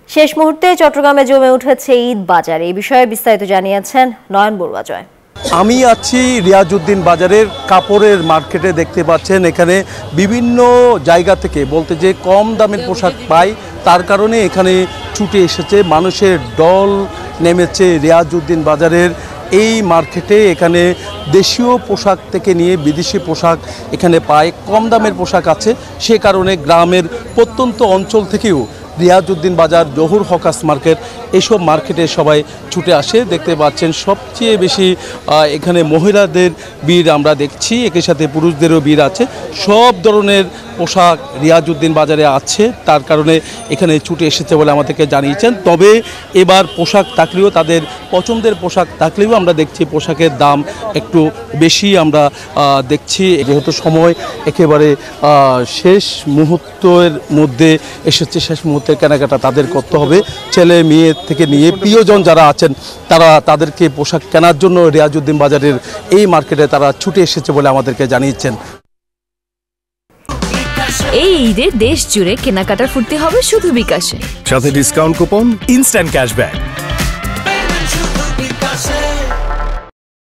শেষ মুহূর্তে চট্টগ্রামে জমে উঠেছে ঈদ বাজার। এই বিষয়ে বিস্তারিত জানিয়েছেন নয়ন বড়ুয়া জয়। আমি আছি রিয়াজউদ্দিন বাজারের কাপড়ের মার্কেটে। দেখতে পাচ্ছেন এখানে বিভিন্ন জায়গা থেকে বলতে যে কম দামের পোশাক পাই, তার কারণে এখানে ছুটে এসেছে মানুষের দল নেমেছে রিয়াজউদ্দিন বাজারের এই মার্কেটে। এখানে দেশীয় পোশাক থেকে নিয়ে বিদেশি পোশাক এখানে পায়, কম দামের পোশাক আছে। সে কারণে গ্রামের প্রত্যন্ত অঞ্চল থেকেও রিয়াজউদ্দিন বাজার, জহুর হকার্স মার্কেট, এইসব মার্কেটে সবাই ছুটে আসে। দেখতে পাচ্ছেন সবচেয়ে বেশি এখানে মহিলাদের ভিড় আমরা দেখছি, একই সাথে পুরুষদেরও ভিড় আছে। সব ধরনের পোশাক রিয়াজউদ্দিন বাজারে আছে, তার কারণে এখানে ছুটে এসেছে বলে আমাদেরকে জানিয়েছেন। তবে এবার পোশাক থাকলেও, তাদের পছন্দের পোশাক থাকলেও আমরা দেখছি পোশাকের দাম একটু বেশি আমরা দেখছি। যেহেতু সময় একেবারে শেষ মুহূর্তের মধ্যে এসেছে, শেষ মুহূর্তের কেনাকাটা তাদের করতে হবে। ছেলে মেয়ে থেকে নিয়ে প্রিয়জন যারা আছেন তাদেরকে পোশাক কেনার জন্য রিয়াজউদ্দিন বাজারের এই মার্কেটে তারা ছুটে এসেছে বলে আমাদেরকে জানিয়েছেন। এই ঈদে দেশ জুড়ে কেনাকাটার ফুর্তি হবে শুধু বিকাশে, সাথে ডিসকাউন্ট কুপন, ইনস্ট্যান্ট ক্যাশব্যাক।